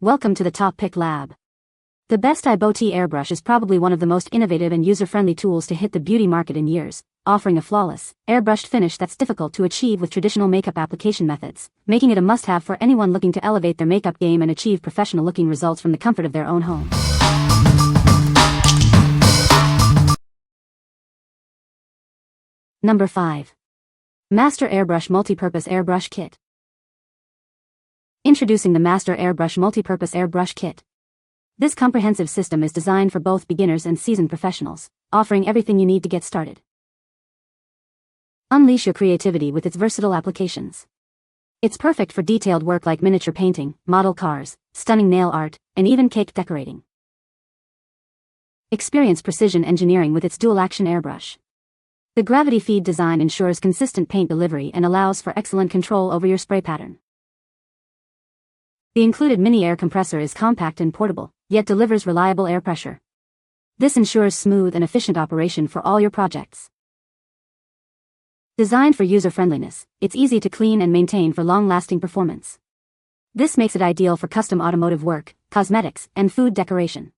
Welcome to the TopPick lab. The best I Beautee Airbrush is probably one of the most innovative and user-friendly tools to hit the beauty market in years, offering a flawless, airbrushed finish that's difficult to achieve with traditional makeup application methods, making it a must-have for anyone looking to elevate their makeup game and achieve professional-looking results from the comfort of their own home. Number 5. Master Airbrush Multipurpose Airbrush Kit. Introducing the Master Airbrush Multipurpose Airbrush Kit. This comprehensive system is designed for both beginners and seasoned professionals, offering everything you need to get started. Unleash your creativity with its versatile applications. It's perfect for detailed work like miniature painting, model cars, stunning nail art, and even cake decorating. Experience precision engineering with its dual-action airbrush. The gravity feed design ensures consistent paint delivery and allows for excellent control over your spray pattern. The included mini air compressor is compact and portable, yet delivers reliable air pressure. This ensures smooth and efficient operation for all your projects. Designed for user-friendliness, it's easy to clean and maintain for long-lasting performance. This makes it ideal for custom automotive work, cosmetics, and food decoration.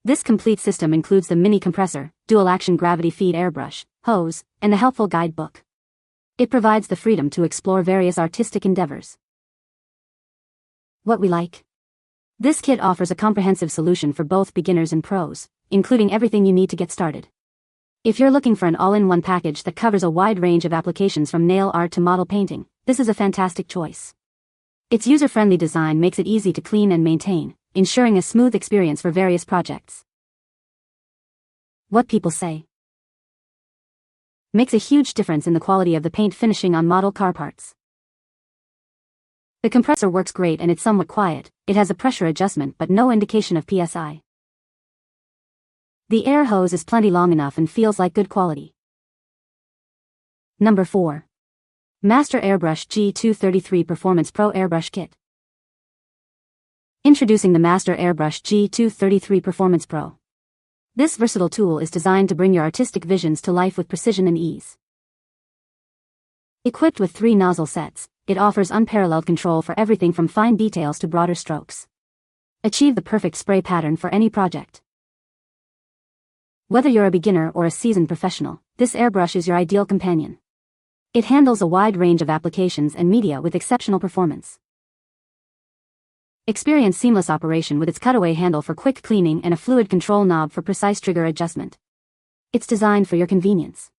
This complete system includes the mini compressor, dual-action gravity feed airbrush, hose, and the helpful guidebook. It provides the freedom to explore various artistic endeavors. What we like? This kit offers a comprehensive solution for both beginners and pros, including everything you need to get started. If you're looking for an all-in-one package that covers a wide range of applications from nail art to model painting, this is a fantastic choice. Its user-friendly design makes it easy to clean and maintain, ensuring a smooth experience for various projects. What people say makes a huge difference in the quality of the paint finishing on model car parts. The compressor works great and it's somewhat quiet. It has a pressure adjustment but no indication of PSI. The air hose is plenty long enough and feels like good quality. Number 4. Master Airbrush G233 Performance Pro Airbrush Kit. Introducing the Master Airbrush G233 Performance Pro. This versatile tool is designed to bring your artistic visions to life with precision and ease. Equipped with 3 nozzle sets, it offers unparalleled control for everything from fine details to broader strokes. Achieve the perfect spray pattern for any project. Whether you're a beginner or a seasoned professional, this airbrush is your ideal companion. It handles a wide range of applications and media with exceptional performance. Experience seamless operation with its cutaway handle for quick cleaning and a fluid control knob for precise trigger adjustment. It's designed for your convenience.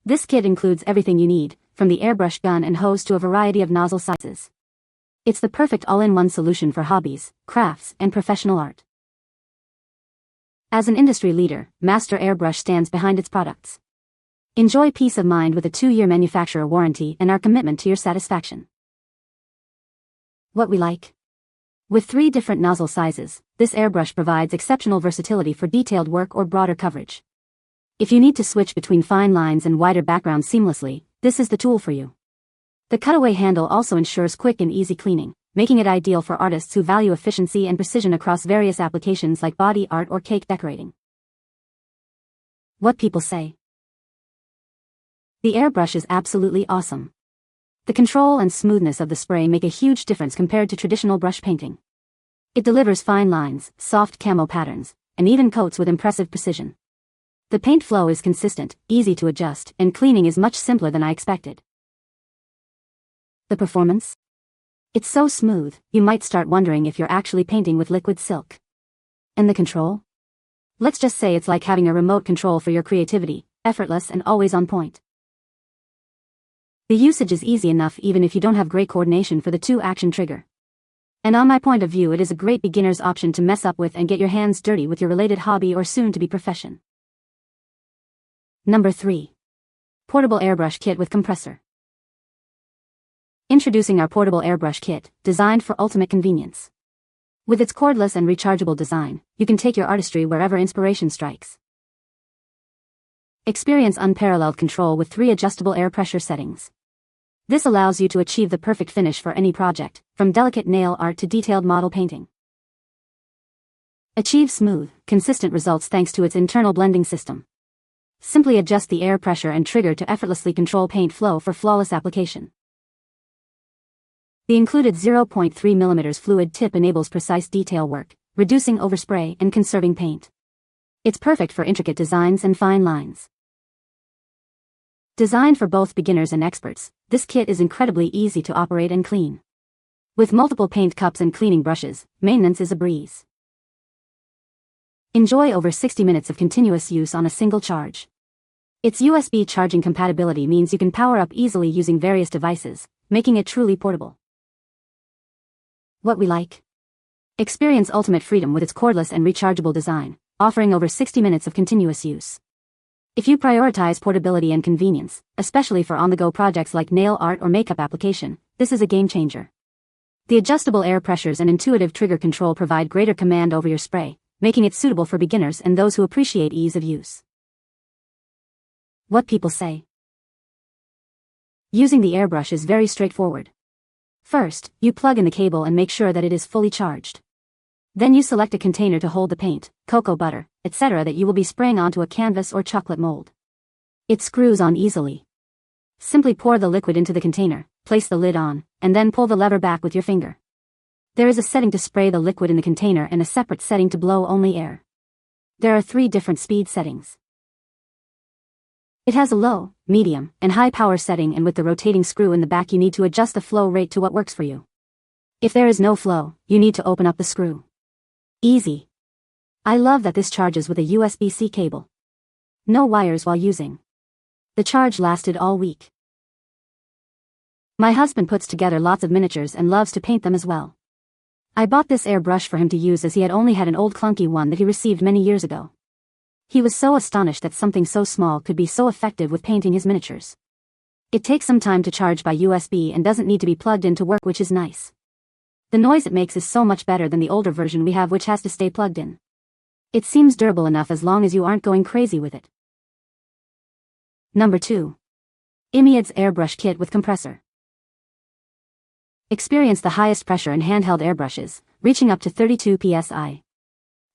This kit includes everything you need, from the airbrush gun and hose to a variety of nozzle sizes. It's the perfect all-in-one solution for hobbies, crafts, and professional art. As an industry leader, Master Airbrush stands behind its products. Enjoy peace of mind with a 2-year manufacturer warranty and our commitment to your satisfaction. What we like? With 3 different nozzle sizes, this airbrush provides exceptional versatility for detailed work or broader coverage. If you need to switch between fine lines and wider backgrounds seamlessly, this is the tool for you. The cutaway handle also ensures quick and easy cleaning, making it ideal for artists who value efficiency and precision across various applications like body art or cake decorating. What people say? The airbrush is absolutely awesome. The control and smoothness of the spray make a huge difference compared to traditional brush painting. It delivers fine lines, soft camo patterns, and even coats with impressive precision. The paint flow is consistent, easy to adjust, and cleaning is much simpler than I expected. The performance? It's so smooth, you might start wondering if you're actually painting with liquid silk. And the control? Let's just say it's like having a remote control for your creativity, effortless and always on point. The usage is easy enough even if you don't have great coordination for the 2-action trigger. And on my point of view, it is a great beginner's option to mess up with and get your hands dirty with your related hobby or soon-to-be profession. Number 3. Portable Airbrush Kit with Compressor. Introducing our Portable Airbrush Kit, designed for ultimate convenience. With its cordless and rechargeable design, you can take your artistry wherever inspiration strikes. Experience unparalleled control with 3 adjustable air pressure settings. This allows you to achieve the perfect finish for any project, from delicate nail art to detailed model painting. Achieve smooth, consistent results thanks to its internal blending system. Simply adjust the air pressure and trigger to effortlessly control paint flow for flawless application. The included 0.3mm fluid tip enables precise detail work, reducing overspray and conserving paint. It's perfect for intricate designs and fine lines. Designed for both beginners and experts, this kit is incredibly easy to operate and clean. With multiple paint cups and cleaning brushes, maintenance is a breeze. Enjoy over 60 minutes of continuous use on a single charge. Its USB charging compatibility means you can power up easily using various devices, making it truly portable. What we like? Experience ultimate freedom with its cordless and rechargeable design, offering over 60 minutes of continuous use. If you prioritize portability and convenience, especially for on-the-go projects like nail art or makeup application, this is a game changer. The adjustable air pressures and intuitive trigger control provide greater command over your spray, making it suitable for beginners and those who appreciate ease of use. What people say. Using the airbrush is very straightforward. First, you plug in the cable and make sure that it is fully charged. Then you select a container to hold the paint, cocoa butter, etc. that you will be spraying onto a canvas or chocolate mold. It screws on easily. Simply pour the liquid into the container, place the lid on, and then pull the lever back with your finger. There is a setting to spray the liquid in the container and a separate setting to blow only air. There are 3 different speed settings. It has a low, medium, and high power setting, and with the rotating screw in the back you need to adjust the flow rate to what works for you. If there is no flow, you need to open up the screw. Easy. I love that this charges with a USB-C cable. No wires while using. The charge lasted all week. My husband puts together lots of miniatures and loves to paint them as well. I bought this airbrush for him to use as he had only had an old clunky one that he received many years ago. He was so astonished that something so small could be so effective with painting his miniatures. It takes some time to charge by USB and doesn't need to be plugged in to work, which is nice. The noise it makes is so much better than the older version we have, which has to stay plugged in. It seems durable enough as long as you aren't going crazy with it. Number 2. IMYYDS Airbrush Kit with Compressor. Experience the highest pressure in handheld airbrushes, reaching up to 32 psi.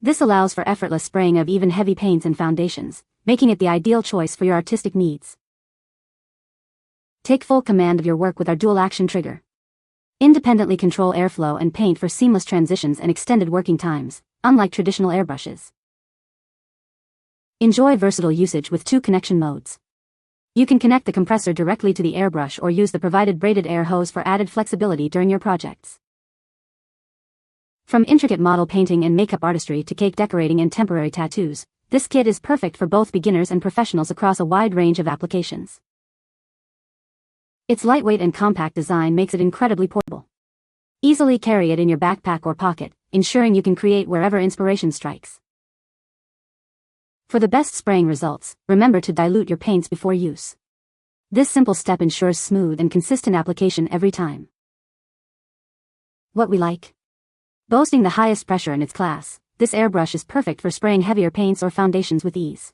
This allows for effortless spraying of even heavy paints and foundations, making it the ideal choice for your artistic needs. Take full command of your work with our dual-action trigger. Independently control airflow and paint for seamless transitions and extended working times, unlike traditional airbrushes. Enjoy versatile usage with 2 connection modes. You can connect the compressor directly to the airbrush or use the provided braided air hose for added flexibility during your projects. From intricate model painting and makeup artistry to cake decorating and temporary tattoos, this kit is perfect for both beginners and professionals across a wide range of applications. Its lightweight and compact design makes it incredibly portable. Easily carry it in your backpack or pocket, ensuring you can create wherever inspiration strikes. For the best spraying results, remember to dilute your paints before use. This simple step ensures smooth and consistent application every time. What we like? Boasting the highest pressure in its class, this airbrush is perfect for spraying heavier paints or foundations with ease.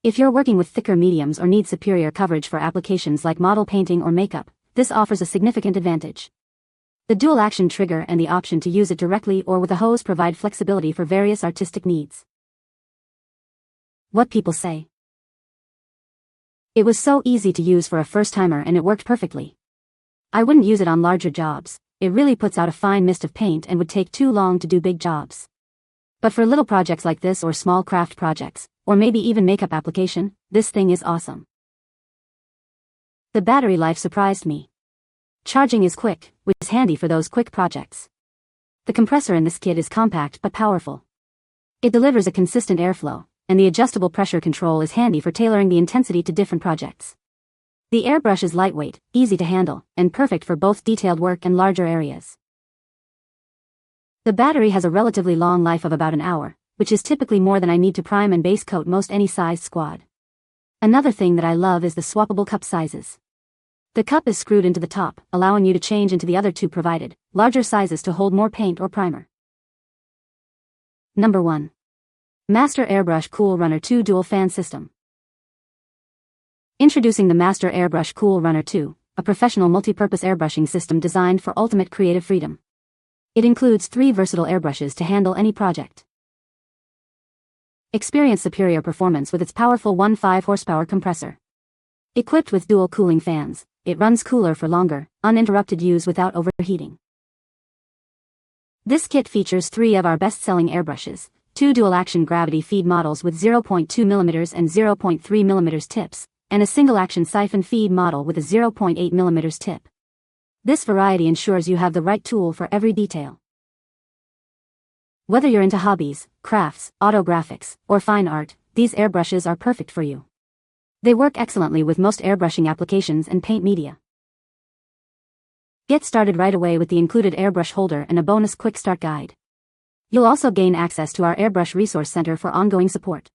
If you're working with thicker mediums or need superior coverage for applications like model painting or makeup, this offers a significant advantage. The dual-action trigger and the option to use it directly or with a hose provide flexibility for various artistic needs. What people say. It was so easy to use for a first-timer and it worked perfectly. I wouldn't use it on larger jobs. It really puts out a fine mist of paint and would take too long to do big jobs. But for little projects like this or small craft projects, or maybe even makeup application, this thing is awesome. The battery life surprised me. Charging is quick, which is handy for those quick projects. The compressor in this kit is compact but powerful. It delivers a consistent airflow, and the adjustable pressure control is handy for tailoring the intensity to different projects. The airbrush is lightweight, easy to handle, and perfect for both detailed work and larger areas. The battery has a relatively long life of about an hour, which is typically more than I need to prime and base coat most any sized squad. Another thing that I love is the swappable cup sizes. The cup is screwed into the top, allowing you to change into the other 2 provided, larger sizes to hold more paint or primer. Number 1. Master Airbrush Cool Runner 2 Dual Fan System. Introducing the Master Airbrush Cool Runner 2, a professional multi-purpose airbrushing system designed for ultimate creative freedom. It includes 3 versatile airbrushes to handle any project. Experience superior performance with its powerful 1.5 horsepower compressor. Equipped with dual cooling fans, it runs cooler for longer, uninterrupted use without overheating. This kit features 3 of our best-selling airbrushes, 2 dual-action gravity feed models with 0.2mm and 0.3mm tips, and a single-action siphon feed model with a 0.8mm tip. This variety ensures you have the right tool for every detail. Whether you're into hobbies, crafts, autographics, or fine art, these airbrushes are perfect for you. They work excellently with most airbrushing applications and paint media. Get started right away with the included airbrush holder and a bonus quick start guide. You'll also gain access to our Airbrush Resource Center for ongoing support.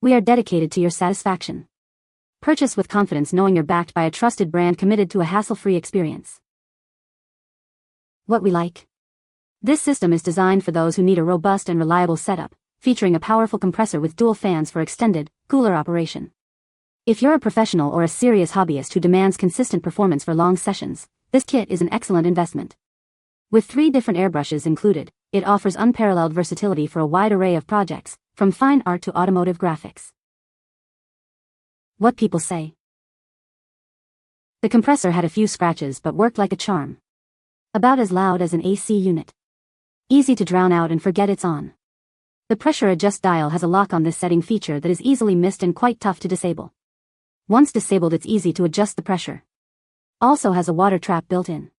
We are dedicated to your satisfaction. Purchase with confidence knowing you're backed by a trusted brand committed to a hassle-free experience. What we like. This system is designed for those who need a robust and reliable setup, featuring a powerful compressor with dual fans for extended, cooler operation. If you're a professional or a serious hobbyist who demands consistent performance for long sessions, this kit is an excellent investment. With 3 different airbrushes included, it offers unparalleled versatility for a wide array of projects, from fine art to automotive graphics. What people say. The compressor had a few scratches but worked like a charm. About as loud as an AC unit. Easy to drown out and forget it's on. The pressure adjust dial has a lock on this setting feature that is easily missed and quite tough to disable. Once disabled, it's easy to adjust the pressure. Also has a water trap built in.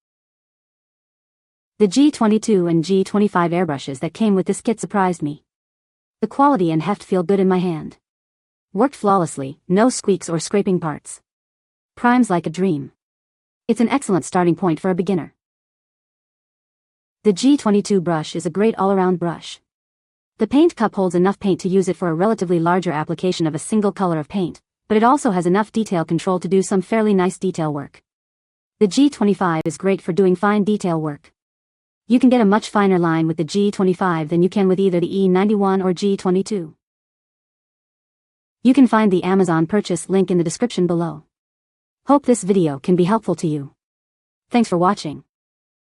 The G22 and G25 airbrushes that came with this kit surprised me. The quality and heft feel good in my hand. Worked flawlessly, no squeaks or scraping parts. Primes like a dream. It's an excellent starting point for a beginner. The G22 brush is a great all-around brush. The paint cup holds enough paint to use it for a relatively larger application of a single color of paint, but it also has enough detail control to do some fairly nice detail work. The G25 is great for doing fine detail work. You can get a much finer line with the G25 than you can with either the E91 or G22. You can find the Amazon purchase link in the description below. Hope this video can be helpful to you. Thanks for watching.